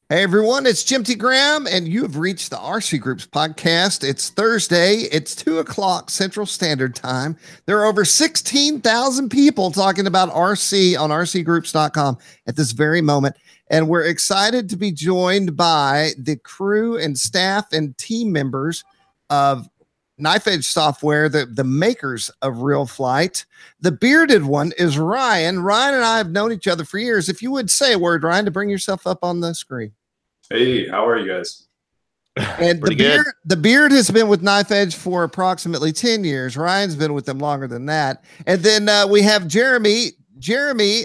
Hey everyone, it's Jim T. Graham, and you have reached the RC Groups podcast. It's Thursday, it's 2 o'clock Central Standard Time. There are over 16,000 people talking about RC on rcgroups.com at this very moment. And we're excited to be joined by the crew and staff and team members of Knife Edge Software, the makers of RealFlight. The bearded one is Ryan. Ryan and I have known each other for years. If you would say a word, Ryan, to bring yourself up on the screen. Hey, how are you guys? And the beard has been with Knife Edge for approximately 10 years. Ryan's been with them longer than that. And then we have Jeremy. Jeremy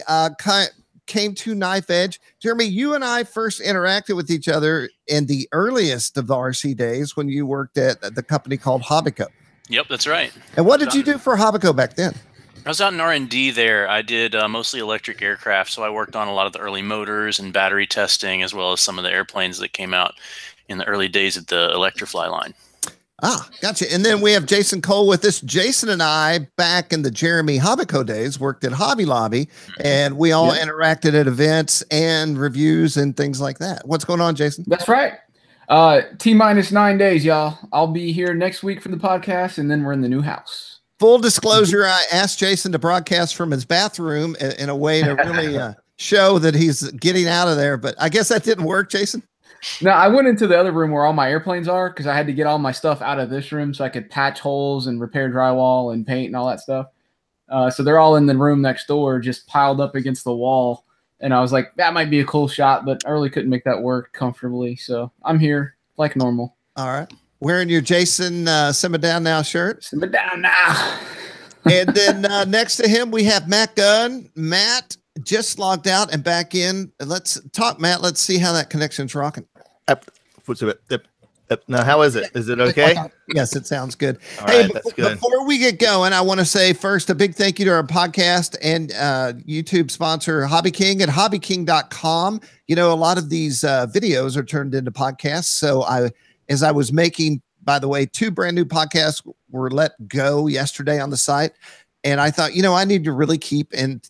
came to Knife Edge. Jeremy, you and I first interacted with each other in the earliest of the RC days when you worked at the company called Hobbyco. Yep, that's right. And what did you do for Hobbyco back then? I was out in R&D there. I did mostly electric aircraft, so I worked on a lot of the early motors and battery testing, as well as some of the airplanes that came out in the early days of the Electrifly line. Ah, gotcha. And then we have Jason Cole with us. Jason and I, back in the Jeremy Hobbyco days, worked at Hobby Lobby, and we all interacted at events and reviews and things like that. What's going on, Jason? That's right. T-minus 9 days, y'all. I'll be here next week for the podcast, and then we're in the new house. Full disclosure, I asked Jason to broadcast from his bathroom in a way to really show that he's getting out of there, but I guess that didn't work, Jason. No, I went into the other room where all my airplanes are because I had to get all my stuff out of this room so I could patch holes and repair drywall and paint and all that stuff. So they're all in the room next door, just piled up against the wall. And I was like, that might be a cool shot, but I really couldn't make that work comfortably. So I'm here like normal. All right. Wearing your Jason Simmer Down Now shirt. Simmer Down Now. And then next to him, we have Matt Gunn. Matt just logged out and back in. Let's talk, Matt. Let's see how that connection's rocking. Now, how is it? Is it okay? Yes, it sounds good. All hey, right, that's good. Before we get going, I want to say first a big thank you to our podcast and YouTube sponsor, Hobby King at hobbyking.com. You know, a lot of these videos are turned into podcasts. So as I was making, by the way, 2 brand new podcasts were let go yesterday on the site. And I thought, I need to really keep in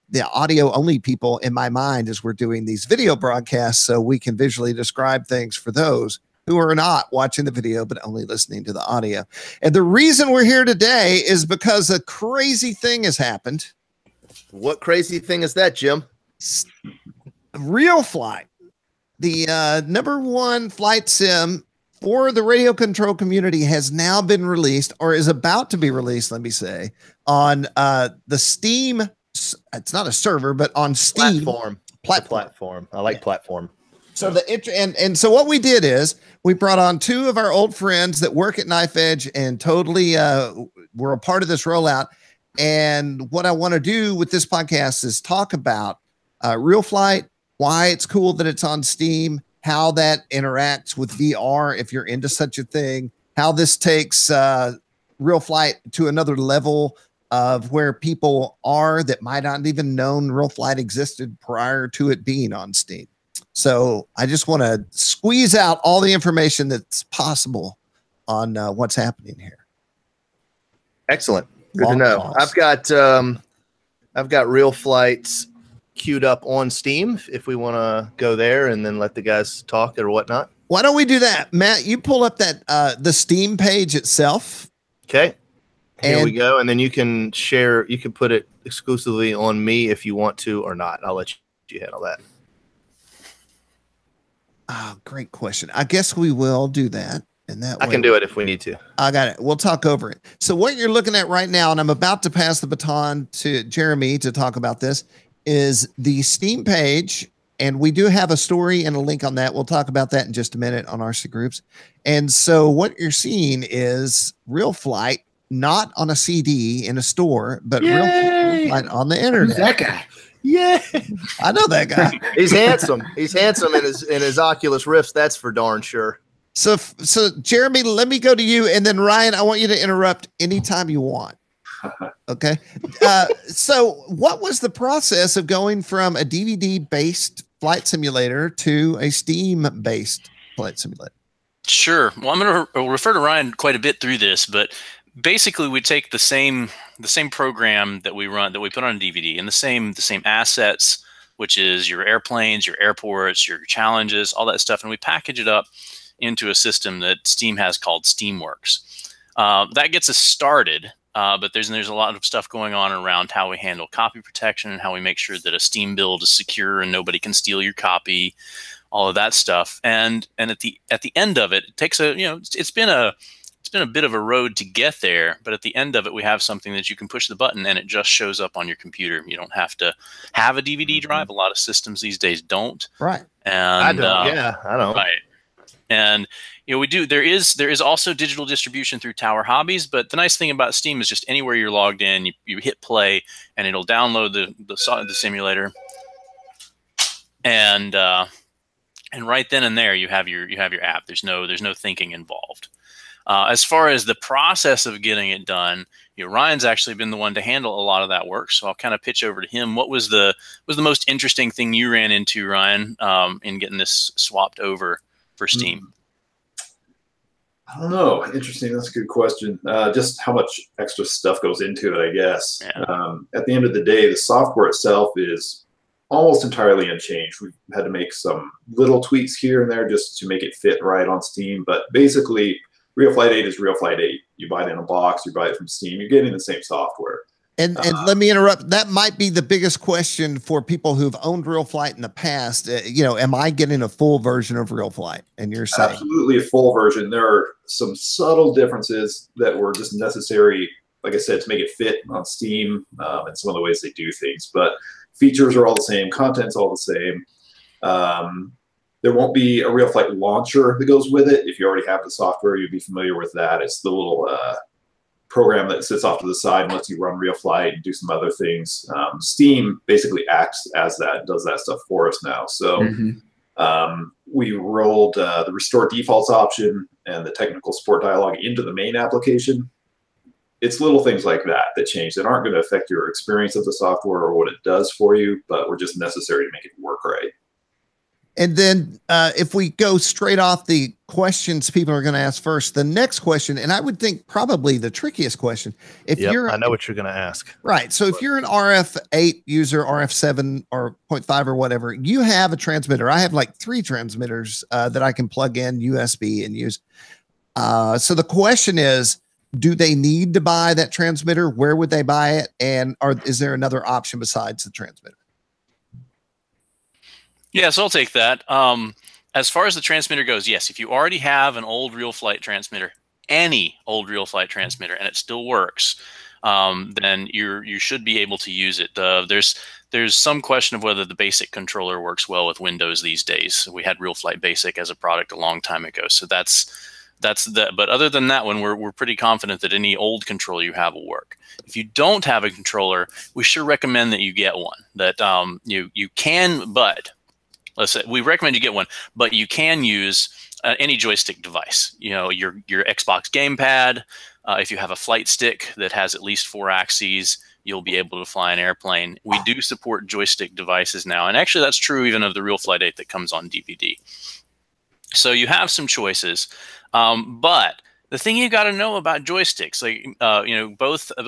the audio only people in my mind as we're doing these video broadcasts so we can visually describe things for those who are not watching the video, but only listening to the audio. And the reason we're here today is because a crazy thing has happened. What crazy thing is that, Jim? RealFlight, the #1 flight sim for the radio control community, has now been released, or is about to be released, let me say, on the Steam. It's not a server, but on Steam platform. I like platform. So so what we did is we brought on 2 of our old friends that work at Knife Edge and totally were a part of this rollout. And what I want to do with this podcast is talk about RealFlight, why it's cool that it's on Steam, how that interacts with VR if you're into such a thing, how this takes RealFlight to another level of where people are that might not even known RealFlight existed prior to it being on Steam. So I just want to squeeze out all the information that's possible on what's happening here. Excellent. Good to know. Pause. I've got RealFlights queued up on Steam if we want to go there and then let the guys talk or whatnot. Why don't we do that? Matt, you pull up that the Steam page itself. Okay. Here we go. And then you can share, you can put it exclusively on me if you want to or not. I'll let you handle that. Oh, great question. I guess we will do that. And that I can do it if we need to. I got it. We'll talk over it. So what you're looking at right now, and I'm about to pass the baton to Jeremy to talk about this, is the Steam page. And we do have a story and a link on that. We'll talk about that in just a minute on RC Groups. And so what you're seeing is RealFlight, not on a CD in a store, but RealFlight on the internet. Who's that guy? Yeah, I know that guy. He's handsome. He's handsome in his Oculus Rifts. That's for darn sure. So Jeremy, let me go to you, and then Ryan, I want you to interrupt anytime you want. Okay. So what was the process of going from a DVD-based flight simulator to a Steam-based flight simulator? Sure. Well, I'm going to refer to Ryan quite a bit through this, but basically we take the same program that we run, that we put on a DVD, and the same assets which is your airplanes, your airports, your challenges, all that stuff. And we package it up into a system that Steam has called Steamworks. That gets us started. But there's a lot of stuff going on around how we handle copy protection and how we make sure that a Steam build is secure and nobody can steal your copy, all of that stuff. And at the end of it, it takes it's been a bit of a road to get there. But at the end of it, we have something that you can push the button and it just shows up on your computer. You don't have to have a DVD drive. A lot of systems these days don't. Right. And I don't. I don't. Right. And we do. There is also digital distribution through Tower Hobbies, but the nice thing about Steam is just anywhere you're logged in, you hit play, and it'll download the simulator, and right then and there you have your app. There's no thinking involved. As far as the process of getting it done, Ryan's actually been the one to handle a lot of that work, so I'll kind of pitch over to him. What was the most interesting thing you ran into, Ryan, in getting this swapped over for Steam? I don't know. Interesting. That's a good question. Just how much extra stuff goes into it, I guess. Yeah. At the end of the day, the software itself is almost entirely unchanged. We've had to make some little tweaks here and there just to make it fit right on Steam. But basically, RealFlight 8 is RealFlight 8. You buy it in a box, you buy it from Steam, you're getting the same software. And let me interrupt. That might be the biggest question for people who've owned RealFlight in the past. Am I getting a full version of RealFlight? And you're saying absolutely a full version. There are some subtle differences that were just necessary, like I said, to make it fit on Steam and some of the ways they do things. But features are all the same. Content's all the same. There won't be a RealFlight launcher that goes with it. If you already have the software, you'll be familiar with that. It's the little program that sits off to the side and lets you run RealFlight and do some other things. Steam basically acts as that, does that stuff for us now. So we rolled the restore defaults option and the technical support dialog into the main application. It's little things like that change that aren't going to affect your experience of the software or what it does for you, but were just necessary to make it work right. And then if we go straight off the questions people are going to ask first, the next question, and I would think probably the trickiest question, I know what you're going to ask. Right. So if you're an RF8 user, RF7 or 0.5 or whatever, you have a transmitter. I have like 3 transmitters that I can plug in USB and use. So the question is, do they need to buy that transmitter? Where would they buy it? And is there another option besides the transmitter? Yeah, so I'll take that. As far as the transmitter goes, yes, if you already have an old RealFlight transmitter, any old RealFlight transmitter, and it still works, then you should be able to use it. There's some question of whether the BASIC controller works well with Windows these days. We had RealFlight BASIC as a product a long time ago, so that's that. But other than that one, we're pretty confident that any old controller you have will work. If you don't have a controller, we sure recommend that you get one. That you can, but we recommend you get one, but you can use any joystick device. Your Xbox gamepad. If you have a flight stick that has at least 4 axes, you'll be able to fly an airplane. We do support joystick devices now, and actually that's true even of the RealFlight 8 that comes on DVD. So you have some choices, but the thing you got to know about joysticks,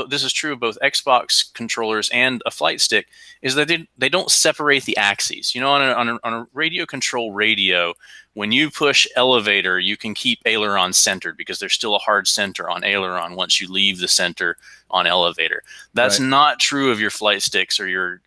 this is true of both Xbox controllers and a flight stick, is that they don't separate the axes. On a radio control radio, when you push elevator, you can keep aileron centered because there's still a hard center on aileron once you leave the center on elevator. That's not true of your flight sticks or your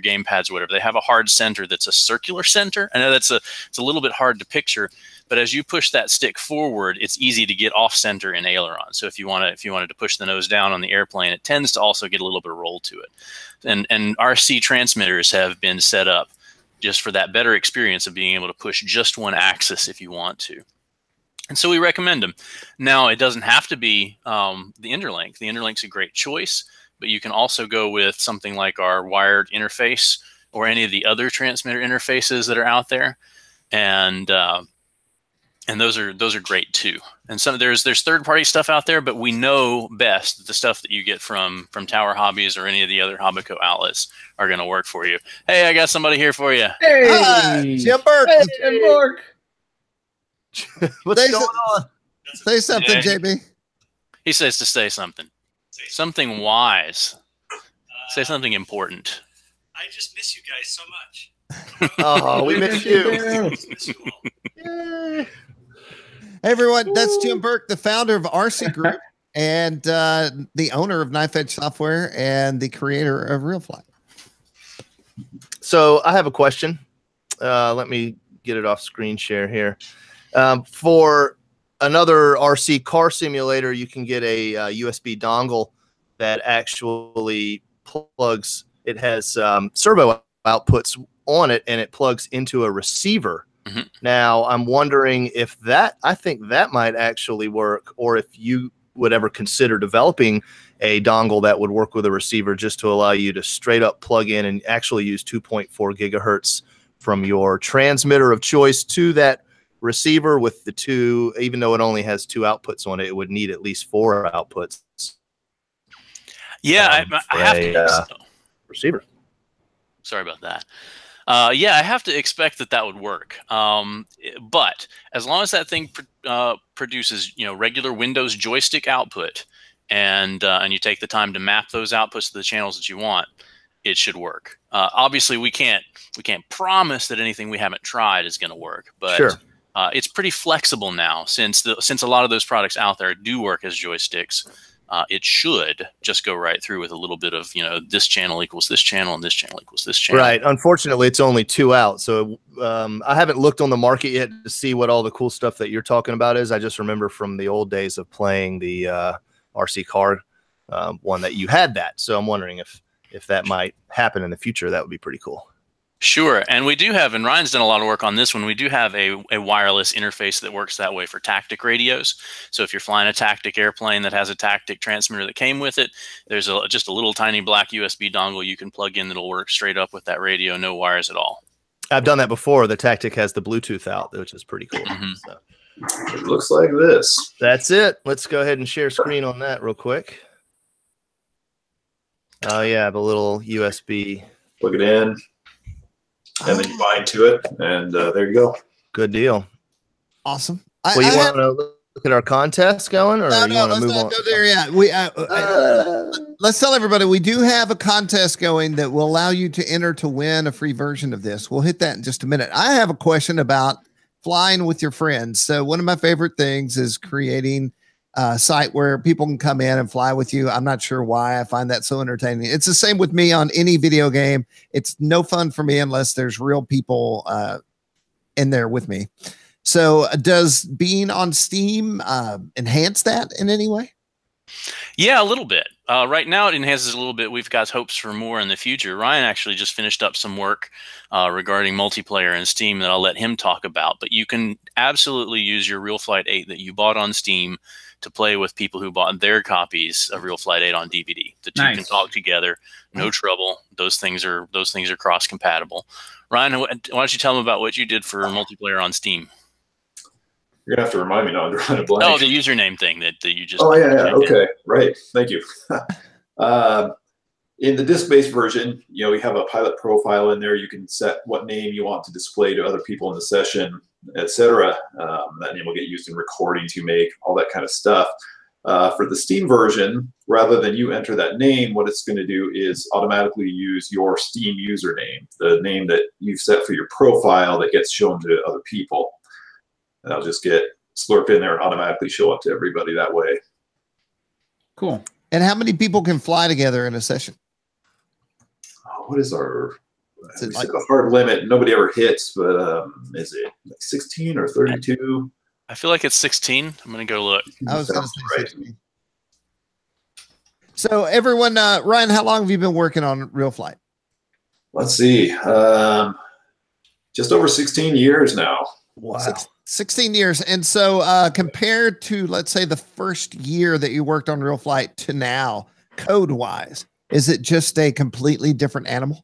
game pads or whatever. They have a hard center that's a circular center. I know it's a little bit hard to picture, but as you push that stick forward, it's easy to get off center in aileron. So if you wanted to push the nose down on the airplane, it tends to also get a little bit of roll to it. And RC transmitters have been set up just for that better experience of being able to push just one axis if you want to. And so we recommend them. Now, it doesn't have to be the Interlink. The Interlink's a great choice, but you can also go with something like our wired interface or any of the other transmitter interfaces that are out there. And those are great too. And there's third-party stuff out there, but we know best that the stuff that you get from Tower Hobbies or any of the other Hobbyco outlets are going to work for you. Hey, I got somebody here for you. Hey, Jim Burke. Hey, Jim Burke. What's going on? Say something, JB. He says to say something. Something wise. Say something important. I just miss you guys so much. Oh, we miss you. Miss you all. Hey everyone, that's Jim Burke, the founder of RC Group and the owner of Knife Edge Software and the creator of RealFlight. So I have a question. Let me get it off screen share here. For another RC car simulator, you can get a USB dongle that actually plugs. It has servo outputs on it, and it plugs into a receiver. Mm-hmm. Now, I'm wondering if that, I think that might actually work, or if you would ever consider developing a dongle that would work with a receiver just to allow you to straight up plug in and actually use 2.4 gigahertz from your transmitter of choice to that receiver with the two, even though it only has 2 outputs on it, it would need at least 4 outputs. Yeah, I have to. Receiver. Sorry about that. Yeah, I have to expect that would work. But as long as that thing produces, regular Windows joystick output, and you take the time to map those outputs to the channels that you want, it should work. Obviously, we can't promise that anything we haven't tried is going to work, but sure. It's pretty flexible now since a lot of those products out there do work as joysticks. It should just go right through with a little bit of, this channel equals this channel and this channel equals this channel. Right. Unfortunately, it's only 2 out. So I haven't looked on the market yet to see what all the cool stuff that you're talking about is. I just remember from the old days of playing the RC car one that you had that. So I'm wondering if that might happen in the future. That would be pretty cool. Sure. And we do have, and Ryan's done a lot of work on this one, we do have a wireless interface that works that way for tactic radios. So if you're flying a tactic airplane that has a tactic transmitter that came with it, there's just a little tiny black USB dongle you can plug in that'll work straight up with that radio, no wires at all. I've done that before. The tactic has the Bluetooth out, which is pretty cool. Mm-hmm. So. It looks like this. That's it. Let's go ahead and share screen on that real quick. Oh, yeah, the little USB. Plug it in. And then you bind to it, and there you go. Good deal. Awesome. Well, you want to look at our contest going, or you want to move on? Go there, yeah. Let's tell everybody we do have a contest going that will allow you to enter to win a free version of this. We'll hit that in just a minute. I have a question about flying with your friends. So one of my favorite things is creating a site where people can come in and fly with you. I'm not sure why I find that so entertaining. It's the same with me on any video game. It's no fun for me unless there's real people in there with me. So does being on Steam enhance that in any way? Yeah, a little bit. Right now it enhances a little bit. We've got hopes for more in the future. Ryan actually just finished up some work regarding multiplayer in Steam that I'll let him talk about. But you can absolutely use your RealFlight 8 that you bought on Steam to play with people who bought their copies of RealFlight 8 on DVD. The two can talk together, no trouble. Those things are cross compatible. Ryan, why don't you tell them about what you did for multiplayer on Steam? You're gonna have to remind me now. I'm drawing a blank. Oh, the username thing that you just. Oh yeah. Okay, right. Thank you. In the disk-based version, we have a pilot profile in there. You can set what name you want to display to other people in the session, etc. That name will get used in recordings you make, all that kind of stuff. For the Steam version, rather than you enter that name, what it's going to do is automatically use your Steam username, the name that you've set for your profile that gets shown to other people. And I'll just get slurped in there and automatically show up to everybody that way. Cool. And how many people can fly together in a session? What is our like a hard limit? Nobody ever hits, but is it like 16 or 32? I feel like it's 16. I'm going to go look. I was going to say 16. So everyone, Ryan, how long have you been working on RealFlight? Let's see. Just over 16 years now. Wow. 16 years. And so compared to, let's say, the first year that you worked on RealFlight to now, code-wise, is it just a completely different animal?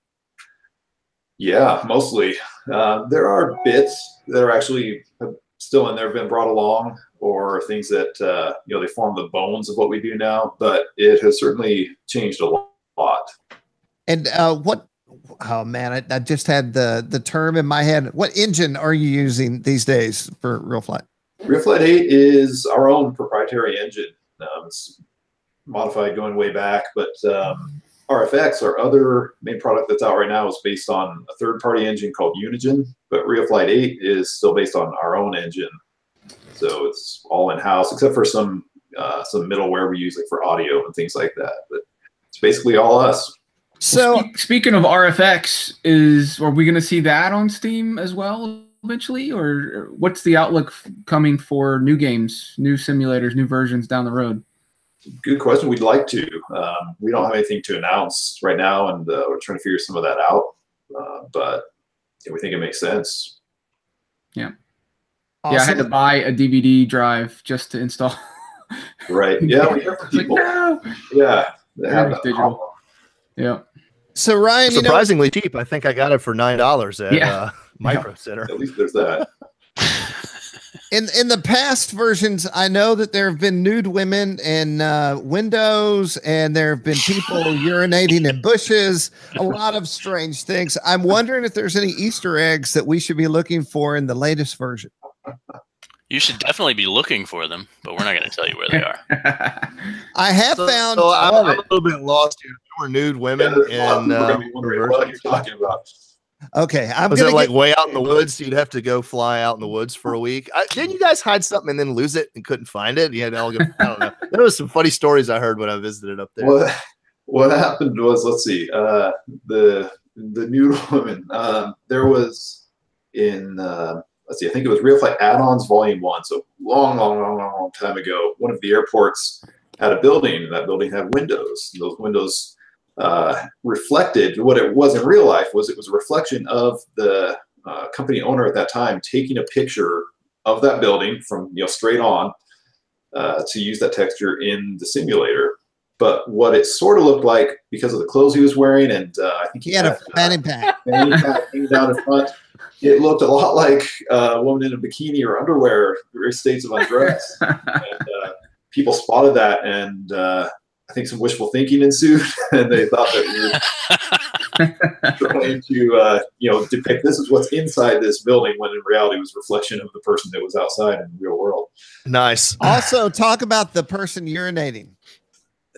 Yeah, mostly. There are bits that are actually still in there, been brought along, or things that, they form the bones of what we do now, but it has certainly changed a lot. And oh man, I just had the term in my head. What engine are you using these days for RealFlight? RealFlight 8 is our own proprietary engine. It's modified going way back, but RFX, our other main product that's out right now, is based on a third-party engine called Unigen, but RealFlight 8 is still based on our own engine. So it's all in-house, except for some middleware we use like for audio and things like that. But it's basically all us. So speaking of RFX, are we going to see that on Steam as well eventually, or what's the outlook coming for new games, new simulators, new versions down the road? Good question. We'd like to. We don't have anything to announce right now, and we're trying to figure some of that out. But yeah, we think it makes sense. Yeah. Awesome. Yeah, I had to buy a DVD drive just to install. Right. Yeah, we hear from people. Like, no. Yeah. They have that digital. problem. Yeah. So Ryan, surprisingly cheap. I think I got it for $9 at Micro Center. At least there's that. In the past versions, I know that there have been nude women in windows, and there have been people urinating in bushes, a lot of strange things. I'm wondering if there's any Easter eggs that we should be looking for in the latest version. You should definitely be looking for them, but we're not going to tell you where they are. I have found. So I'm a little bit lost here. There were nude women in what you're talking about. Okay, was it like way out in the woods? So you'd have to go fly out in the woods for a week. Didn't you guys hide something and then lose it and couldn't find it? You had to all go. I don't know. There was some funny stories I heard when I visited up there. Well, what happened was, let's see, the nude woman. There was in let's see, I think it was RealFlight Add-ons Volume 1. So long time ago, one of the airports had a building, and that building had windows. And those windows reflected what it was in real life. It was a reflection of the company owner at that time taking a picture of that building from straight on to use that texture in the simulator. But what it sort of looked like, because of the clothes he was wearing, and I think he had a fanny pack hanging down in front, it looked a lot like a woman in a bikini or underwear, various states of undress. And people spotted that, and I think some wishful thinking ensued, and they thought that we were trying to, depict this is what's inside this building, when in reality it was a reflection of the person that was outside in the real world. Nice. Also, talk about the person urinating.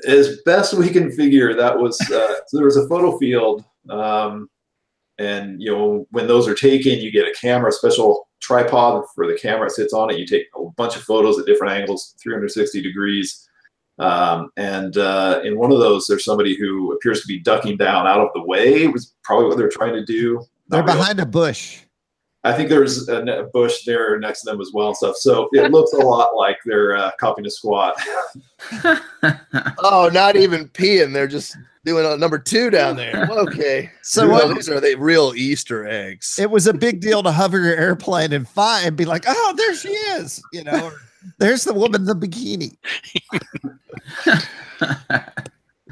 As best we can figure, that was so there was a photo field, and when those are taken, you get a camera, a special tripod for the camera sits on it. You take a bunch of photos at different angles, 360 degrees. And in one of those, there's somebody who appears to be ducking down out of the way. It was probably what they're trying to do. They're behind a bush. I think there's a bush there next to them as well and stuff. So it looks a lot like they're copying a squat. Oh, not even peeing. They're just doing a number 2 down there. Okay. So these are the real Easter eggs. It was a big deal to hover your airplane and fly and be like, oh, there she is. There's the woman in the bikini.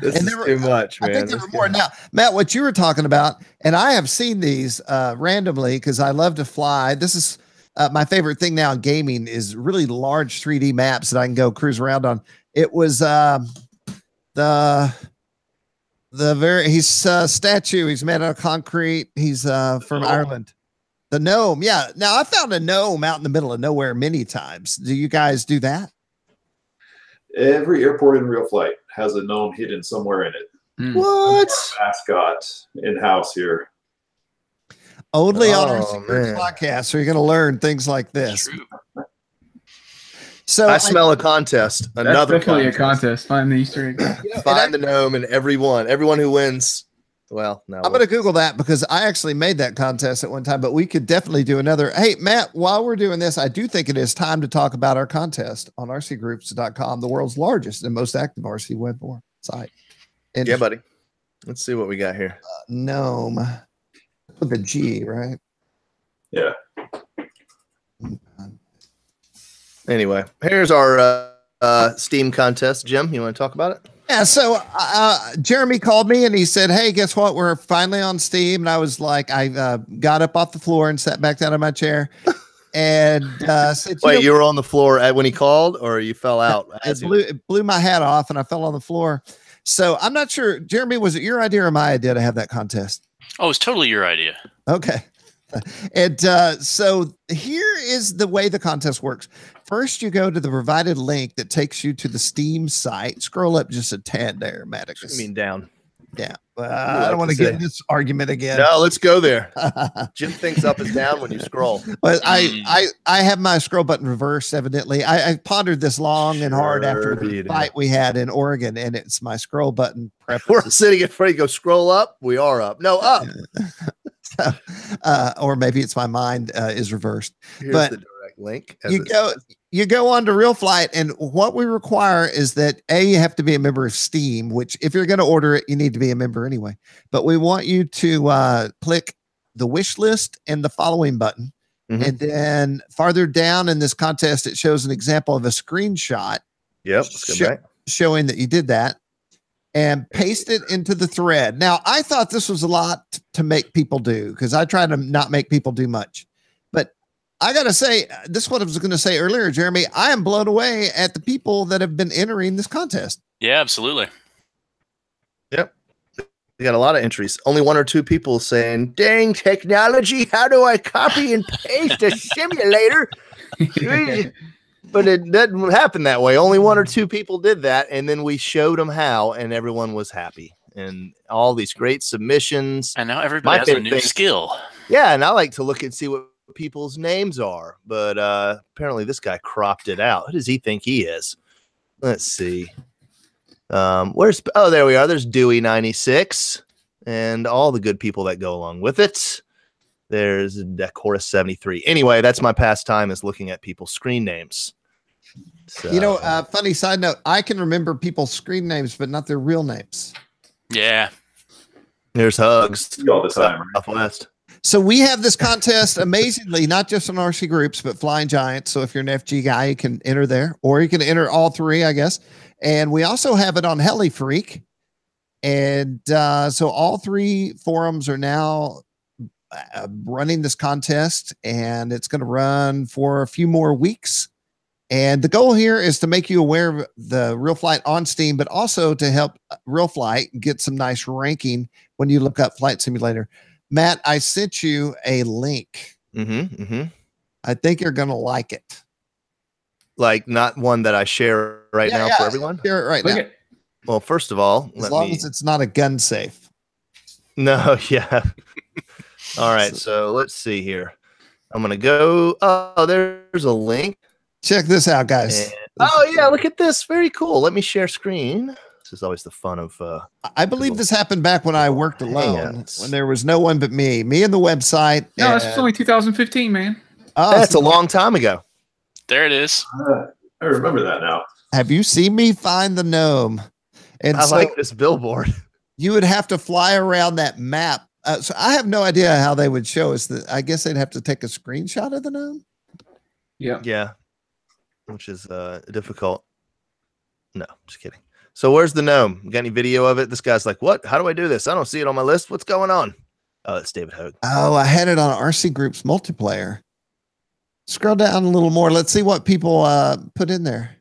This is too much, man. I think there were more. Now, Matt, what you were talking about, and I have seen these randomly because I love to fly. This is my favorite thing now in gaming is really large 3D maps that I can go cruise around on. It was he's statue. He's made out of concrete. He's from Ireland. The gnome. Yeah. Now I found a gnome out in the middle of nowhere many times. Do you guys do that? Every airport in RealFlight has a gnome hidden somewhere in it. What? Our mascot in-house here. Only on our podcast, so you're going to learn things like this. So I smell a contest. Another definitely a contest. Find the Easter egg. Find the gnome, and everyone who wins. Well, no. I'm going to Google that because I actually made that contest at one time, but we could definitely do another. Hey, Matt, while we're doing this, I do think it is time to talk about our contest on RCGroups.com, the world's largest and most active RC web site. And yeah, buddy. Let's see what we got here. Gnome with a G, right? Yeah. Anyway, here's our Steam contest. Jim, you want to talk about it? Yeah, so Jeremy called me and he said, hey, guess what? We're finally on Steam. And I was like, I got up off the floor and sat back down in my chair and said, wait, you were on the floor when he called, or you fell out? It blew my hat off and I fell on the floor. So I'm not sure. Jeremy, was it your idea or my idea to have that contest? Oh, it's totally your idea. Okay. And so here is the way the contest works. First, you go to the provided link that takes you to the Steam site. Scroll up just a tad there, Maddox. You mean down? Yeah. I don't want to get in this argument again. No, let's go there. Jim thinks up is down when you scroll. But I have my scroll button reversed, evidently. I pondered this long and hard after the fight we had in Oregon, and it's my scroll button preference. We're sitting in front, you go scroll up. We are up. No, up. So, or maybe it's my mind is reversed. Here's but the direct link. You go on to RealFlight, and what we require is that you have to be a member of Steam, which if you're going to order it, you need to be a member anyway. But we want you to click the wish list and the following button. And then farther down in this contest, it shows an example of a screenshot. Yep. Let's go back. Showing that you did that, and paste it into the thread. Now, I thought this was a lot to make people do because I try to not make people do much. But I got to say, this is what I was going to say earlier, Jeremy. I am blown away at the people that have been entering this contest. Yeah, absolutely. Yep. We got a lot of entries. Only 1 or 2 people saying, dang technology, how do I copy and paste a simulator? But it doesn't happen that way. Only 1 or 2 people did that, and then we showed them how, and everyone was happy. And all these great submissions. And now everybody has a new skill. Yeah, and I like to look and see what people's names are, but apparently this guy cropped it out. Who does he think he is? Let's see. There we are. There's Dewey 96 and all the good people that go along with it. There's Decorus 73. Anyway, that's my pastime, is looking at people's screen names. So, funny side note, I can remember people's screen names, but not their real names. Yeah. There's Hugs all the time, right? Southwest. So we have this contest amazingly, not just on RCGroups, but Flying Giants. So if you're an FG guy, you can enter there, or you can enter all 3, I guess. And we also have it on Heli Freak. And so all 3 forums are now running this contest, and it's going to run for a few more weeks. And the goal here is to make you aware of the RealFlight on Steam, but also to help RealFlight get some nice ranking when you look up Flight Simulator. Matt, I sent you a link. I think you're going to like it. Like not one that I share right now for everyone? Share it right now. Well, first of all, as long as it's not a gun safe. No, yeah. All right, so let's see here. I'm going to go. Oh, there's a link. Check this out, guys. Look at this. Very cool. Let me share screen. This is always the fun of. I believe this happened back when I worked alone, when there was no one but me and the website. No, this was only 2015, man. Oh, that's a long time ago. There it is. I remember that now. Have you seen me find the gnome? And I like this billboard. You would have to fly around that map. So I have no idea how they would show us that. I guess they'd have to take a screenshot of the gnome. Yeah. Yeah. Which is difficult. No, just kidding. So where's the gnome? You got any video of it? This guy's like, what? How do I do this? I don't see it on my list. What's going on? Oh, it's David Hogue. Oh, I had it on RCGroups multiplayer. Scroll down a little more. Let's see what people put in there.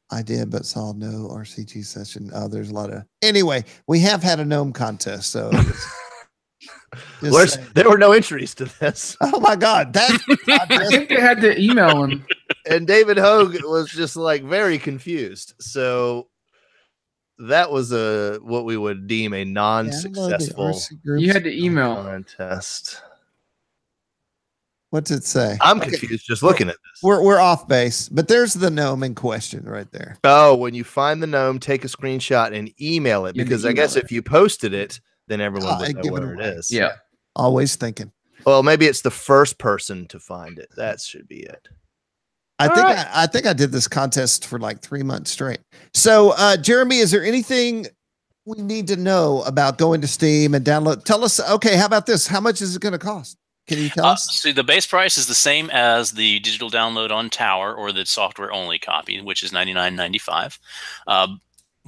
I did, but saw no RCG session. Oh, there's a lot of. Anyway, we have had a gnome contest, so. There were no entries to this. Oh my God! I think they had to email him. And David Hogue was just like very confused. So that was what we would deem a non-successful. You had to email contest. What's it say? I'm confused just looking at this. We're off base, but there's the gnome in question right there. Oh, when you find the gnome, take a screenshot and email it, because I guess if you posted it, then everyone would know where it is. Yeah. Always thinking. Well, maybe it's the first person to find it. That should be it. I think I did this contest for like 3 months straight. So, Jeremy, is there anything we need to know about going to Steam and download? Tell us. Okay, how about this? How much is it going to cost? Can you tell us? So the base price is the same as the digital download on Tower or the software only copy, which is $99.95.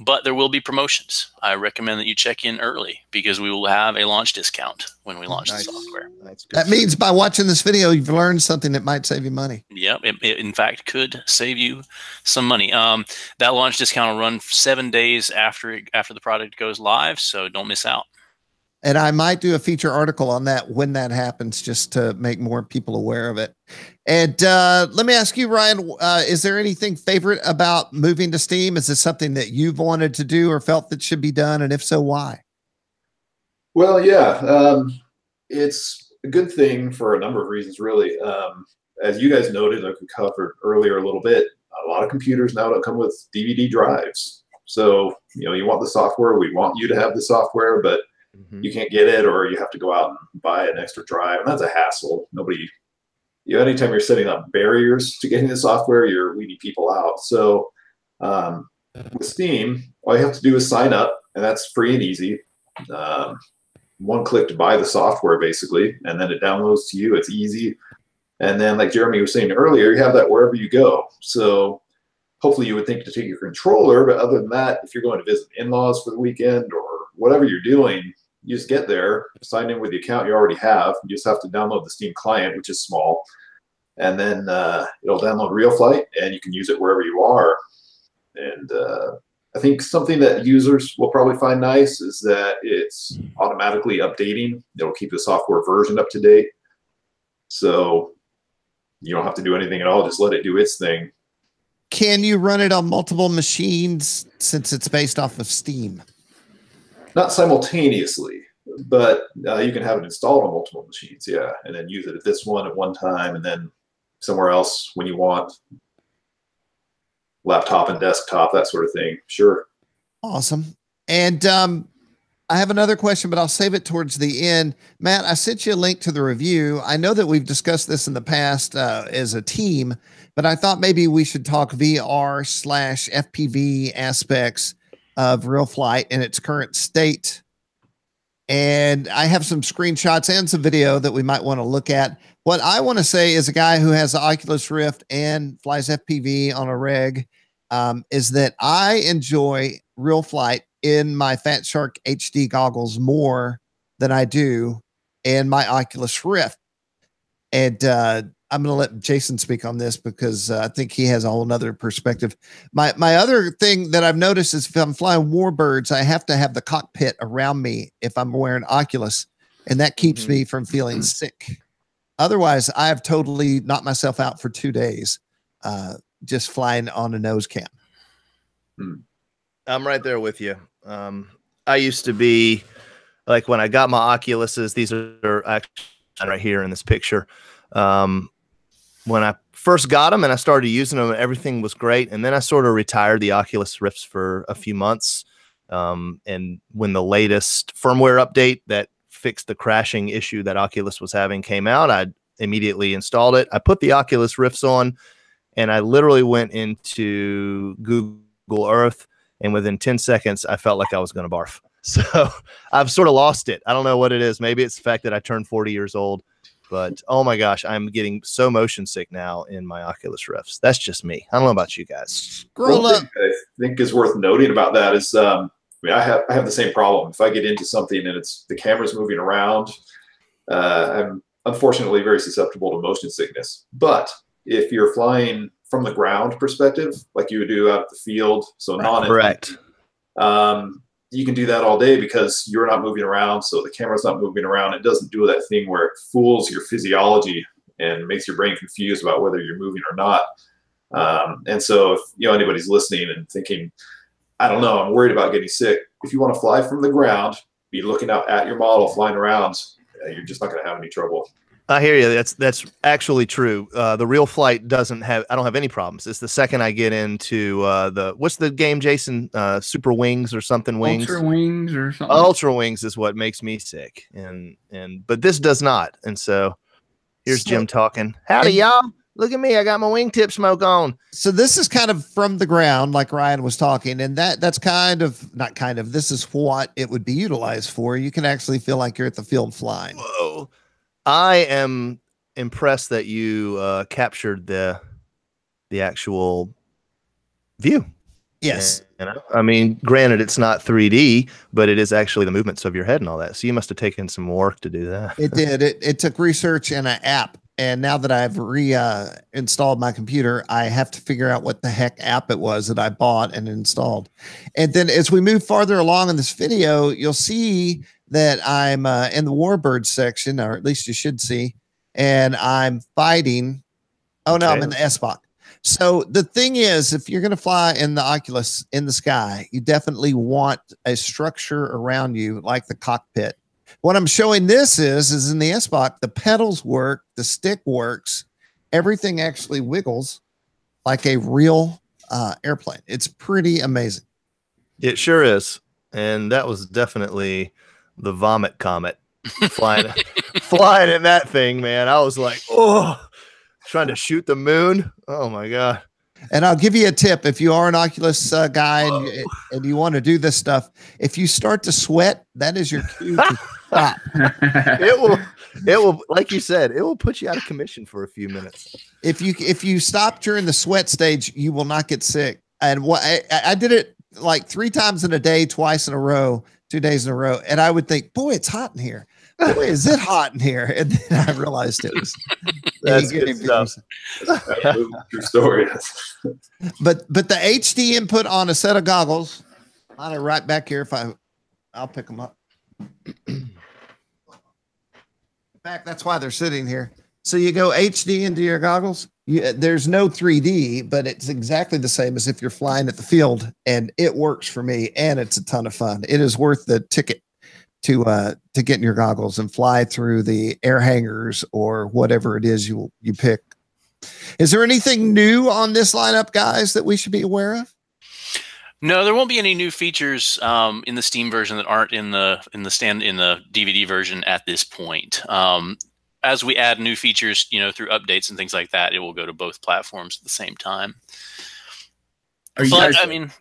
But there will be promotions. I recommend that you check in early because we will have a launch discount when we launch the software. That means by watching this video, you've learned something that might save you money. Yep. It in fact could save you some money. That launch discount will run 7 days after the product goes live, so don't miss out. And I might do a feature article on that when that happens, just to make more people aware of it. And let me ask you, Ryan, is there anything favorite about moving to Steam? Is this something that you've wanted to do or felt that should be done? And if so, why? Well, yeah, it's a good thing for a number of reasons, really. As you guys noted, like we covered earlier a little bit, a lot of computers now don't come with DVD drives. So, you want the software, we want you to have the software, but you can't get it, or you have to go out and buy an extra drive. And that's a hassle. Anytime you're setting up barriers to getting the software, you're weeding people out. So with Steam, all you have to do is sign up, and that's free and easy. One click to buy the software, basically, and then it downloads to you. It's easy. And then, like Jeremy was saying earlier, you have that wherever you go. So hopefully you would think to take your controller, but other than that, if you're going to visit in-laws for the weekend or whatever you're doing, you just get there, sign in with the account you already have. You just have to download the Steam client, which is small, and then it'll download RealFlight, and you can use it wherever you are. And I think something that users will probably find nice is that it's automatically updating. It'll keep the software version up to date. So you don't have to do anything at all. Just let it do its thing. Can you run it on multiple machines since it's based off of Steam? Not simultaneously, but you can have it installed on multiple machines, yeah, and then use it at this one at one time, and then somewhere else when you want. Laptop and desktop, that sort of thing. Sure. Awesome. And I have another question, but I'll save it towards the end. Matt, I sent you a link to the review. I know that we've discussed this in the past as a team, but I thought maybe we should talk VR/FPV aspects of RealFlight in its current state. And I have some screenshots and some video that we might want to look at. What I want to say is, a guy who has the Oculus Rift and flies FPV on a rig, is that I enjoy RealFlight in my Fat Shark HD goggles more than I do in my Oculus Rift. And I'm going to let Jason speak on this because I think he has a whole nother perspective. My other thing that I've noticed is if I'm flying warbirds, I have to have the cockpit around me if I'm wearing Oculus, and that keeps me from feeling sick. Otherwise, I have totally knocked myself out for 2 days just flying on a nose cam. I'm right there with you. I used to be, like, when I got my Oculuses, these are actually right here in this picture. When I first got them and I started using them, everything was great. And then I sort of retired the Oculus Rifts for a few months. And when the latest firmware update that fixed the crashing issue that Oculus was having came out, I immediately installed it. I put the Oculus Rifts on, and I literally went into Google Earth, and within 10 seconds, I felt like I was going to barf. So I've sort of lost it. I don't know what it is. Maybe it's the fact that I turned 40 years old. But oh my gosh, I'm getting so motion sick now in my Oculus Rifts. That's just me. I don't know about you guys. Scroll up. I think is worth noting about that is, I have the same problem. If I get into something and the camera's moving around, I'm unfortunately very susceptible to motion sickness. But if you're flying from the ground perspective, like you would do out at the field, so correct. You can do that all day because you're not moving around, so the camera's not moving around. It doesn't do that thing where it fools your physiology and makes your brain confused about whether you're moving or not. And so if anybody's listening and thinking, I don't know, I'm worried about getting sick, if you want to fly from the ground, be looking out at your model flying around, you're just not going to have any trouble. I hear you. That's actually true. The RealFlight I don't have any problems. It's the second I get into what's the game, Jason? Super Wings or something? Ultra Wings or something. Ultra Wings is what makes me sick. But this does not. And so here's Jim talking. Howdy, y'all. Look at me. I got my wingtip smoke on. So this is kind of from the ground, like Ryan was talking, and that's this is what it would be utilized for. You can actually feel like you're at the field flying. Whoa. I am impressed that you captured the actual view. Yes. I mean, granted, it's not 3D, but it is actually the movements of your head and all that. So you must have taken some work to do that. It did. It took research and an app. And now that I've installed my computer, I have to figure out what the heck app it was that I bought and installed. And then as we move farther along in this video, you'll see that I'm in the Warbird section, or at least you should see, and I'm fighting. Oh no, I'm in the SBOC. So the thing is, if you're going to fly in the Oculus in the sky, you definitely want a structure around you, like the cockpit. What I'm showing this is in the SBOC, the pedals work, the stick works, everything actually wiggles like a real airplane. It's pretty amazing. It sure is. And that was definitely the vomit comet flying in that thing, man. I was like, oh, trying to shoot the moon. Oh my God. And I'll give you a tip. If you are an Oculus guy and you want to do this stuff, if you start to sweat, that is your cue to stop. It will, like you said, it will put you out of commission for a few minutes. If you stop during the sweat stage, you will not get sick. And what I did it like 3 times in a day, twice in a row, 2 days in a row. And I would think, boy, it's hot in here. Boy, is it hot in here? And then I realized it was. That's good stuff. True story. But the HD input on a set of goggles, on it right back here. I'll pick them up. In fact, that's why they're sitting here. So you go HD into your goggles. There's no 3D, but it's exactly the same as if you're flying at the field, and it works for me, and it's a ton of fun. It is worth the ticket to get in your goggles and fly through the air hangars or whatever it is you pick. Is there anything new on this lineup, guys, that we should be aware of? No, there won't be any new features in the Steam version that aren't in the DVD version at this point. As we add new features, through updates and things like that, it will go to both platforms at the same time. But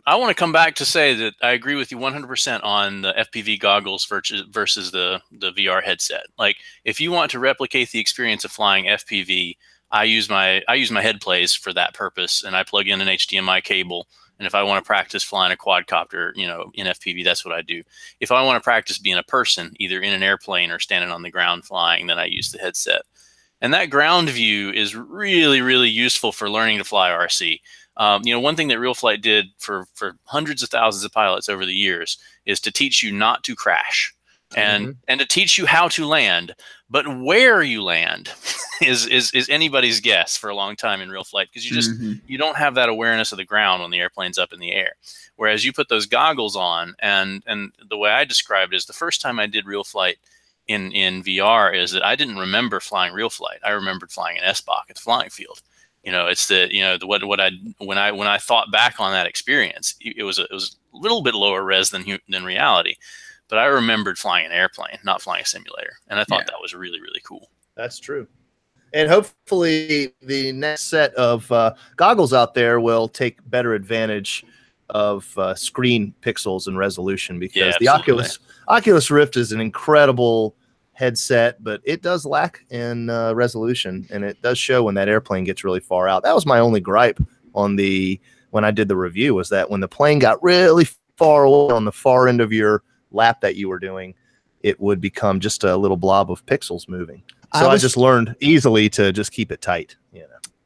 I want to come back to say that I agree with you 100% on the FPV goggles versus the VR headset. Like, if you want to replicate the experience of flying FPV, I use my head plays for that purpose, and I plug in an HDMI cable. And if I want to practice flying a quadcopter, in FPV, that's what I do. If I want to practice being a person, either in an airplane or standing on the ground flying, then I use the headset. And that ground view is really, really useful for learning to fly RC. One thing that RealFlight did for hundreds of thousands of pilots over the years is to teach you not to crash and to teach you how to land. But where you land is anybody's guess for a long time in RealFlight, because you don't have that awareness of the ground when the airplane's up in the air. Whereas you put those goggles on, and the way I described it is the first time I did RealFlight in VR is that I didn't remember flying RealFlight. I remembered flying an SBOC at the flying field. It's when I thought back on that experience, it was a little bit lower res than reality. But I remembered flying an airplane, not flying a simulator. And I thought that was really, really cool. That's true. And hopefully the next set of goggles out there will take better advantage of screen pixels and resolution, because the Oculus Rift is an incredible headset, but it does lack in resolution, and it does show when that airplane gets really far out. That was my only gripe when I did the review, was that when the plane got really far away on the far end of your lap that you were doing, it would become just a little blob of pixels moving. So I just learned easily to just keep it tight.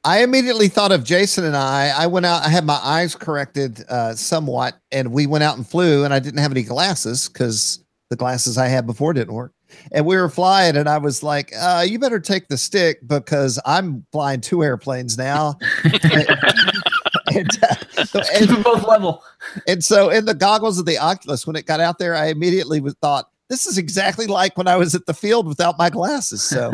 I immediately thought of Jason and I went out, I had my eyes corrected somewhat, and we went out and flew, and I didn't have any glasses because the glasses I had before didn't work. And we were flying, and I was like, you better take the stick, because I'm flying 2 airplanes now. And keep them both level. And so in the goggles of the Oculus, when it got out there, I immediately thought, this is exactly like when I was at the field without my glasses. So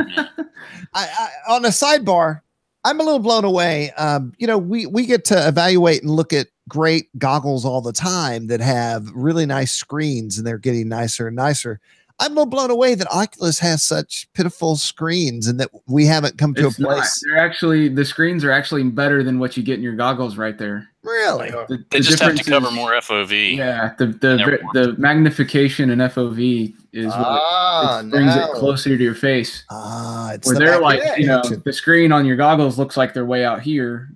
I on a sidebar, I'm a little blown away. We get to evaluate and look at great goggles all the time that have really nice screens, and they're getting nicer and nicer. I'm a little blown away that Oculus has such pitiful screens, and that we haven't come to a place. The screens are actually better than what you get in your goggles right there. Really? They just have to cover more FOV. Yeah, the magnification in FOV is what brings it closer to your face. It's where they're like, the screen on your goggles looks like they're way out here.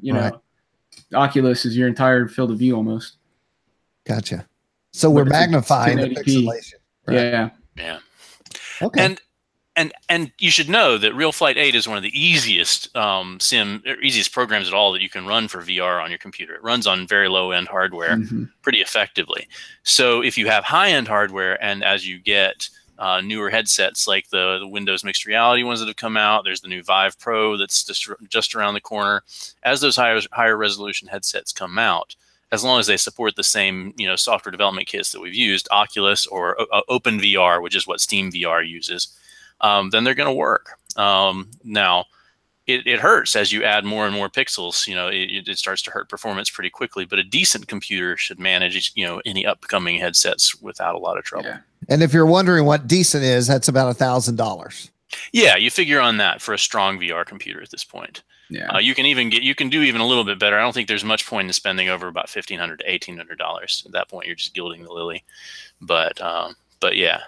Oculus is your entire field of view almost. Gotcha. So we're magnifying the pixelation. Right? Yeah. Okay. And you should know that RealFlight 8 is one of the easiest easiest programs at all that you can run for VR on your computer. It runs on very low-end hardware pretty effectively. So if you have high-end hardware, and as you get newer headsets like the Windows mixed reality ones that have come out. There's the new Vive Pro that's just around the corner. As those higher resolution headsets come out, as long as they support the same software development kits that we've used, Oculus or OpenVR, which is what Steam VR uses, then they're going to work. Now, it hurts as you add more and more pixels. It starts to hurt performance pretty quickly. But a decent computer should manage any upcoming headsets without a lot of trouble. Yeah. And if you're wondering what decent is, that's about $1,000. Yeah, you figure on that for a strong VR computer at this point. Yeah, you can do even a little bit better. I don't think there's much point in spending over about $1,500 to $1,800. At that point, you're just gilding the lily. But yeah.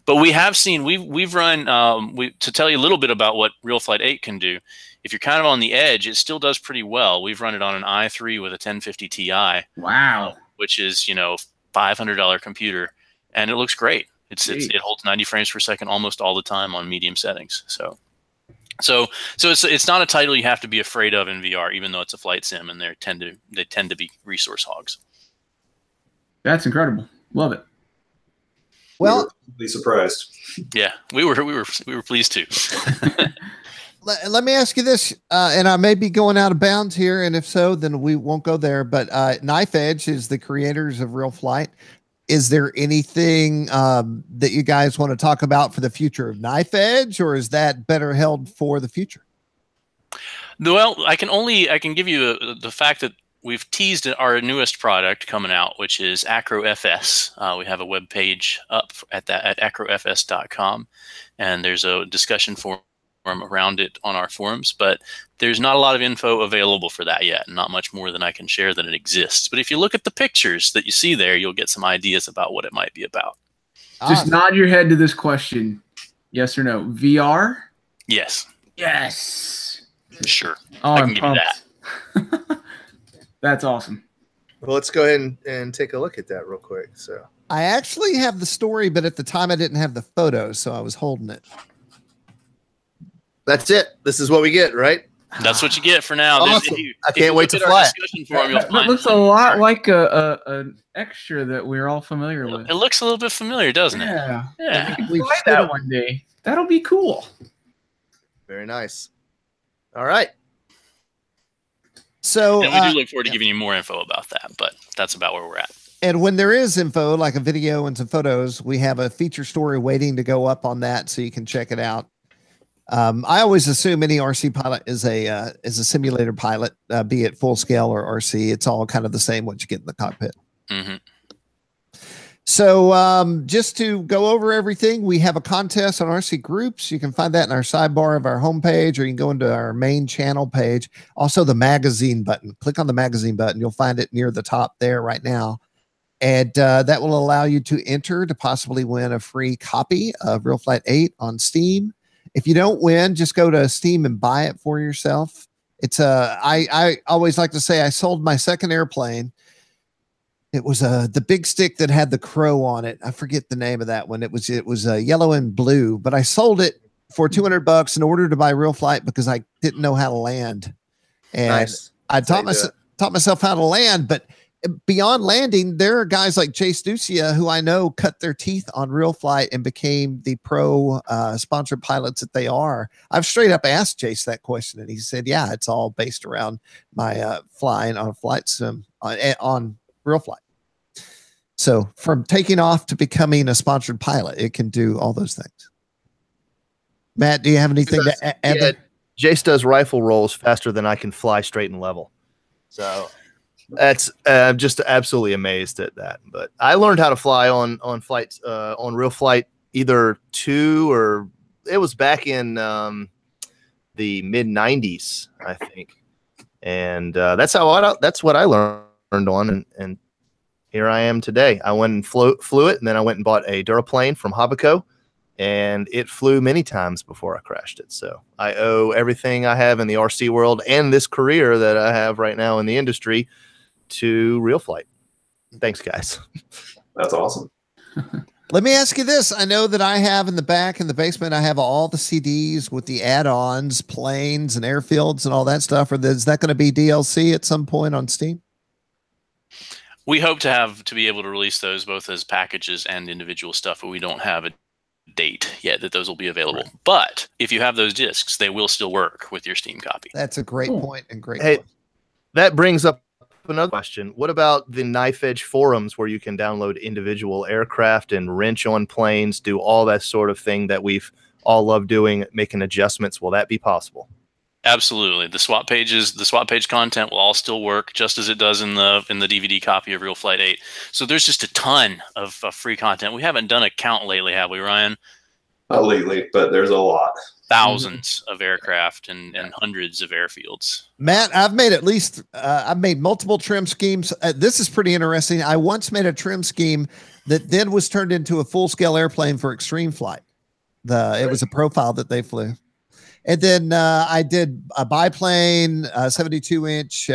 But we have seen we've run to tell you a little bit about what RealFlight 8 can do. If you're kind of on the edge, it still does pretty well. We've run it on an i3 with a 1050 Ti. Wow, which is $500 computer, and it looks great. It holds 90 frames per second almost all the time on medium settings. So it's not a title you have to be afraid of in VR, even though it's a flight sim, and they tend to be resource hogs. That's incredible. Love it. Well, be surprised. Yeah, we were pleased too. Let me ask you this, and I may be going out of bounds here, and if so, then we won't go there. But Knife Edge is the creators of RealFlight. Is there anything that you guys want to talk about for the future of Knife Edge, or is that better held for the future? Well, I can give you the fact that we've teased our newest product coming out, which is AcroFS. We have a web page up at acrofs.com, and there's a discussion forum around it on our forums, but there's not a lot of info available for that yet, not much more than I can share that it exists. But if you look at the pictures that you see there, you'll get some ideas about what it might be about. Just nod your head to this question. Yes or no? VR? Yes. Yes. Sure. Oh, I can I'm give you that. That's awesome. Well, let's go ahead and take a look at that real quick. So I actually have the story, but at the time I didn't have the photos, so I was holding it. that's it. This is what we get, right? That's what you get for now. Awesome. I can't wait to fly it. That looks a lot like an extra that we're all familiar with. It looks a little bit familiar, doesn't it? Yeah. Yeah. We fly that one day. That'll be cool. Very nice. All right. So and we do look forward to giving you more info about that, but that's about where we're at. And when there is info, like a video and some photos, we have a feature story waiting to go up on that, so you can check it out. I always assume any RC pilot is a simulator pilot, be it full scale or RC. It's all kind of the same what you get in the cockpit. Mm-hmm. So just to go over everything, we have a contest on RCGroups. You can find that in our sidebar of our homepage, or you can go into our main channel page. Also, the magazine button. Click on the magazine button. You'll find it near the top there right now. And that will allow you to enter to possibly win a free copy of RealFlight 8 on Steam. If you don't win, just go to Steam and buy it for yourself. It's I always like to say I sold my second airplane. It was the big stick that had the crow on it. I forget the name of that one. It was yellow and blue, but I sold it for $200 in order to buy RealFlight because I didn't know how to land. And Nice. I taught myself how to land, but beyond landing, there are guys like Chase Ducia who I know cut their teeth on RealFlight and became the pro sponsored pilots that they are. I've straight up asked Chase that question, and he said, yeah, it's all based around my flying on a flight sim on RealFlight. So from taking off to becoming a sponsored pilot, it can do all those things. Matt, do you have anything to add? Yeah, Jace does rifle rolls faster than I can fly straight and level. So that's I'm just absolutely amazed at that. But I learned how to fly on flights on RealFlight either 2 or it was back in the mid 90s, I think. And that's what I learned on, and here I am today. I went and flew it, and then I went and bought a Duraplane from Habaco, and it flew many times before I crashed it. So I owe everything I have in the RC world and this career that I have right now in the industry to RealFlight. Thanks, guys. That's awesome. Let me ask you this. I know that I have in the back in the basement, I have all the CDs with the add-ons, planes and airfields and all that stuff. Or is that going to be DLC at some point on Steam? We hope to be able to release those both as packages and individual stuff, but we don't have a date yet that those will be available. Right. But if you have those discs, they will still work with your Steam copy. That's a great point and great. Hey, that brings up another question. What about the Knife Edge forums where you can download individual aircraft and wrench on planes, do all that sort of thing that we've all loved doing, making adjustments? Will that be possible? Absolutely. The swap page content will all still work just as it does in the DVD copy of RealFlight 8. So there's just a ton of free content. We haven't done a count lately, have we, Ryan? Not lately, but there's a lot. Thousands of aircraft and hundreds of airfields. Matt, I've made at least I've made multiple trim schemes. This is pretty interesting. I once made a trim scheme that then was turned into a full-scale airplane for extreme flight. It was a profile that they flew. And then I did a biplane, 72-inch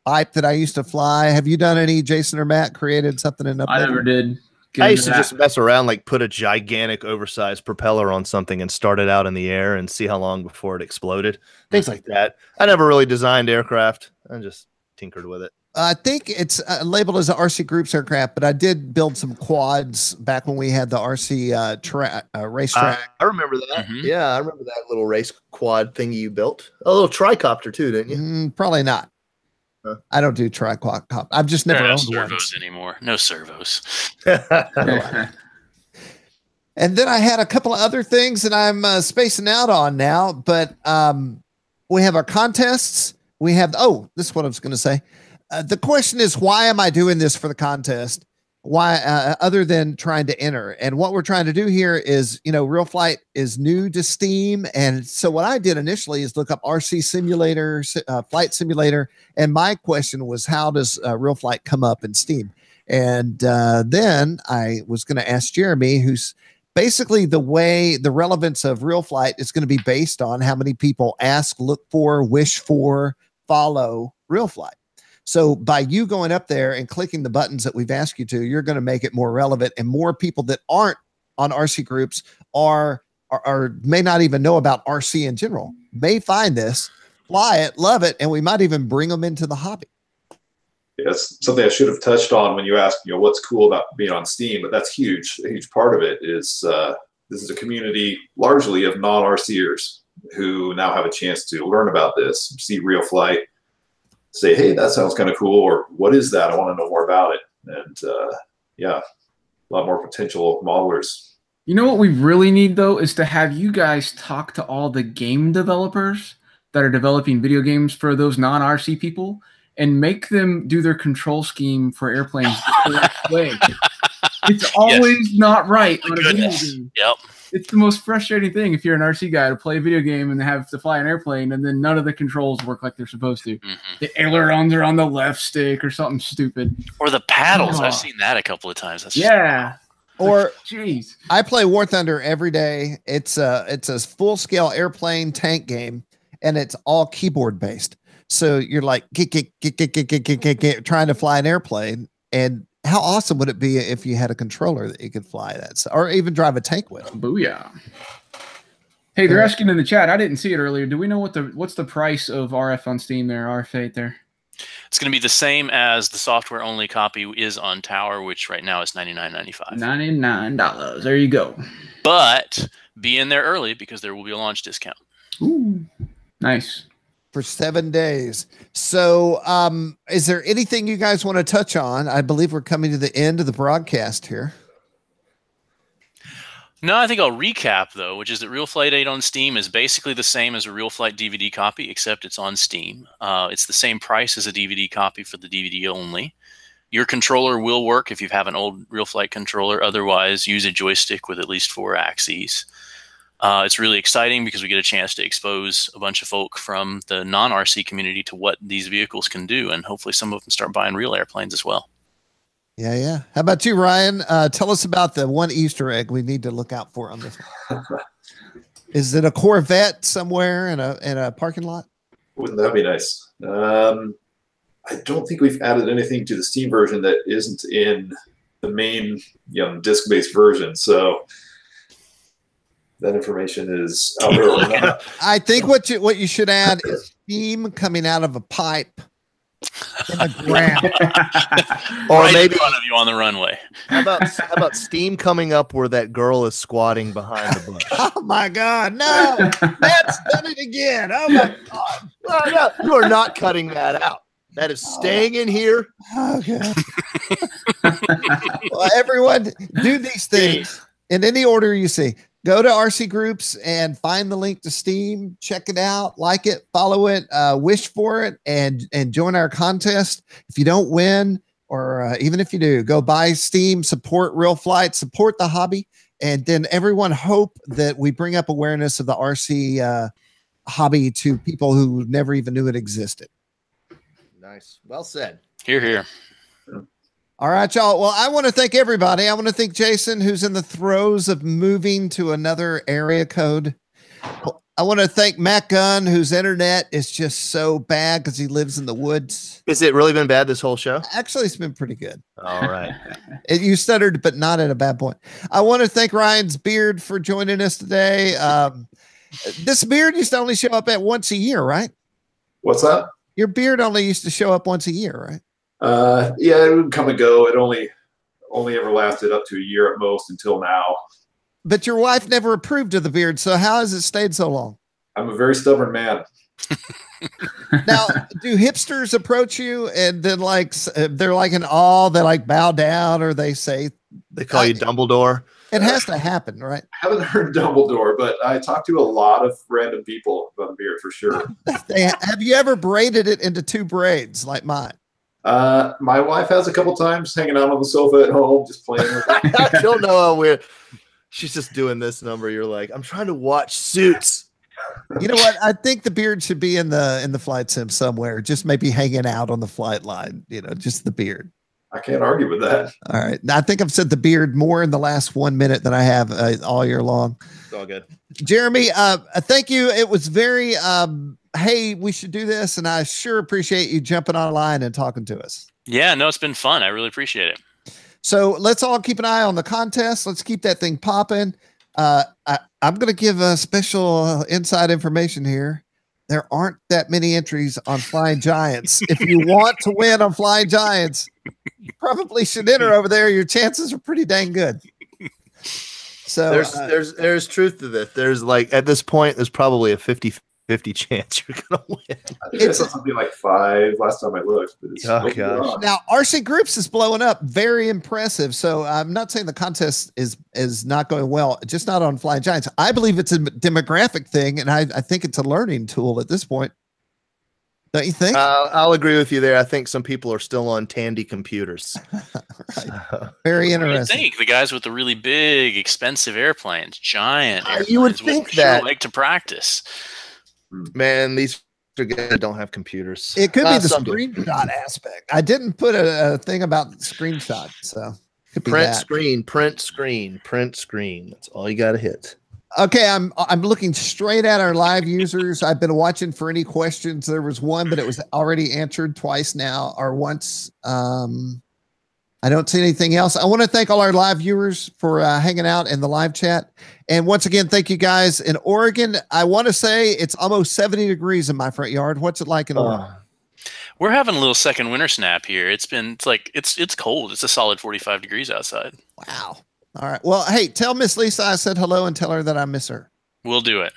pipe that I used to fly. Have you done any, Jason or Matt, created something in up I never did. I used to just mess around, like put a gigantic oversized propeller on something and start it out in the air and see how long before it exploded. Things like that. I never really designed aircraft. I just tinkered with it. I think it's labeled as an RCGroups aircraft, but I did build some quads back when we had the RC racetrack. I remember that. Yeah, I remember that little race quad thing you built. A little tricopter too, didn't you? Probably not. I don't do tricop. I've just never owned servos anymore. No servos. And then I had a couple of other things that I'm spacing out on now, but we have our contests. We have, this is what I was going to say. The question is, why am I doing this for the contest? Why, other than trying to enter? And what we're trying to do here is, RealFlight is new to Steam. And so what I did initially is look up RC Simulator, Flight Simulator. And my question was, how does RealFlight come up in Steam? And then I was going to ask Jeremy, who's basically the relevance of RealFlight is going to be based on how many people ask, look for, wish for, follow RealFlight. So by you going up there and clicking the buttons that we've asked you to, you're going to make it more relevant, and more people that aren't on RCGroups are may not even know about RC in general, may find this, fly it, love it, and we might even bring them into the hobby. Yes, something I should have touched on when you asked, what's cool about being on Steam, but that's huge. A huge part of it is this is a community largely of non-RCers who now have a chance to learn about this, see RealFlight, say, hey, that sounds kind of cool, or what is that? I want to know more about it. And a lot more potential modelers. You know what we really need, though, is to have you guys talk to all the game developers that are developing video games for those non-RC people and make them do their control scheme for airplanes the correct way. It's always not right on a video game. Yep. It's the most frustrating thing if you're an RC guy to play a video game and have to fly an airplane and then none of the controls work like they're supposed to. The ailerons are on the left stick or something stupid. Or the paddles. I've seen that a couple of times. That's Or jeez. I play War Thunder every day. It's a full-scale airplane tank game, and it's all keyboard based. So you're like trying to fly an airplane, and how awesome would it be if you had a controller that you could fly that, or even drive a tank with? Booyah! Hey, they're asking in the chat. I didn't see it earlier. Do we know what's the price of RF on Steam there? RF8 there. It's going to be the same as the software only copy is on Tower, which right now is $99.95. $99. There you go. But be in there early because there will be a launch discount. Ooh, nice. For 7 days. So is there anything you guys want to touch on? I believe we're coming to the end of the broadcast here. No, I think I'll recap, though, which is that RealFlight 8 on Steam is basically the same as a RealFlight DVD copy, except it's on Steam. It's the same price as a DVD copy for the DVD only. Your controller will work if you have an old RealFlight controller. Otherwise, use a joystick with at least 4 axes. It's really exciting because we get a chance to expose a bunch of folk from the non-RC community to what these vehicles can do, and hopefully some of them start buying real airplanes as well. Yeah. How about you, Ryan? Tell us about the one Easter egg we need to look out for on this one. Is it a Corvette somewhere in a parking lot? Wouldn't that be nice? I don't think we've added anything to the Steam version that isn't in the main disc-based version, so that information is out there. I think what you should add is steam coming out of a pipe in the ground. Or right maybe in front of you on the runway. how about steam coming up where that girl is squatting behind the bush? Oh my God, no! Matt's done it again. Oh my God. Oh, no, you are not cutting that out. That is staying in here. Okay. Well, everyone, do these things in any order you see. Go to RC Groups and find the link to Steam. Check it out, like it, follow it, wish for it, and join our contest. If you don't win, or even if you do, go buy Steam, support RealFlight, support the hobby, and then everyone hope that we bring up awareness of the RC hobby to people who never even knew it existed. Nice. Well said. Here, here. All right, y'all. Well, I want to thank everybody. I want to thank Jason, who's in the throes of moving to another area code. I want to thank Matt Gunn, whose internet is just so bad because he lives in the woods. Has it really been bad this whole show? Actually, it's been pretty good. All right. You stuttered, but not at a bad point. I want to thank Ryan's beard for joining us today. This beard used to only show up at once a year, right? What's that? Your beard only used to show up once a year, right? Yeah, it would come and go. It only ever lasted up to a year at most until now. But your wife never approved of the beard, so how has it stayed so long? I'm a very stubborn man. Now, do hipsters approach you and then they're like in awe, they like bow down, or they say They call you Dumbledore. it has to happen, right? I haven't heard Dumbledore, but I talked to a lot of random people about the beard for sure. Have you ever braided it into two braids like mine? My wife has a couple times hanging out on the sofa at home, just playing with it. I don't know how weird. She's just doing this number. You're like, I'm trying to watch Suits. You know what? I think the beard should be in the flight sim somewhere, just maybe hanging out on the flight line, just the beard. I can't argue with that. All right. Now, I think I've said the beard more in the last 1 minute than I have all year long. It's all good. Jeremy, thank you. It was very, hey, we should do this. And I sure appreciate you jumping online and talking to us. Yeah, no, it's been fun. I really appreciate it. So let's all keep an eye on the contest. Let's keep that thing popping. I'm going to give a special inside information here. There aren't that many entries on Flying Giants. If you want to win on Flying Giants, you probably should enter over there. Your chances are pretty dang good. So there's truth to this. There's at this point, there's probably a 50-50 chance you're gonna win. I think it's something like 5 last time I looked. But it's Oh, gosh. now RC Groups is blowing up. Very impressive. So I'm not saying the contest is not going well, just not on Flying Giants. I believe it's a demographic thing, and I think it's a learning tool at this point. Don't you think? I'll agree with you there. I think some people are still on Tandy computers. Right. Very I would interesting. think the guys with the really big, expensive airplanes, giant airplanes, You would think sure that. like to practice. Man, these are guys that don't have computers. It could be the Some do. screenshot aspect. I didn't put a thing about screenshot, so could be Print that. screen, print screen, print screen. That's all you got to hit. Okay, I'm looking straight at our live users. I've been watching for any questions. There was one, but it was already answered twice now, or once. I don't see anything else. I want to thank all our live viewers for hanging out in the live chat. And once again, thank you guys in Oregon. I want to say it's almost 70 degrees in my front yard. What's it like in Oregon? We're having a little second winter snap here. It's cold. It's a solid 45 degrees outside. Wow. All right. Well, hey, tell Miss Lisa I said hello and tell her that I miss her. We'll do it.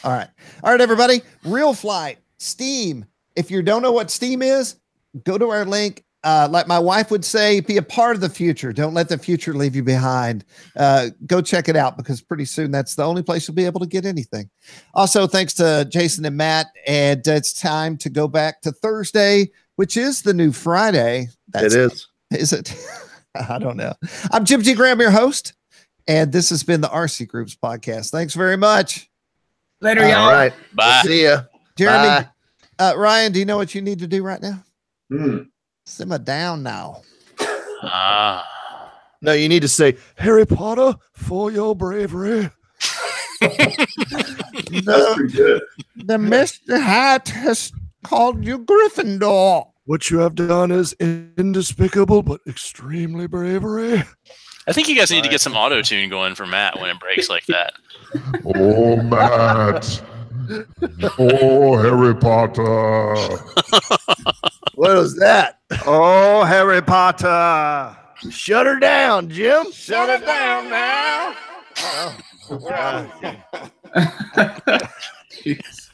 All right. All right, everybody. RealFlight, Steam. If you don't know what Steam is, go to our link. Like my wife would say, be a part of the future. Don't let the future leave you behind. Go check it out because pretty soon that's the only place you'll be able to get anything. Also, thanks to Jason and Matt. And it's time to go back to Thursday, which is the new Friday. It is. Is it? I don't know. I'm Jim G. Graham, your host. And this has been the RC Groups podcast. Thanks very much. Later, y'all. All right. Bye. See ya. Jeremy, Ryan, do you know what you need to do right now? Hmm. Simmer down now. No, you need to say Harry Potter for your bravery. That's pretty good. The Mr. Hat has called you Gryffindor. What you have done is indespicable but extremely bravery. I think you guys need to get some auto tune going for Matt when it breaks like that. Oh, Matt, Oh, Harry Potter. What was that? Oh, Harry Potter. Shut her down, Jim. Shut it down now. Oh, okay. Jeez.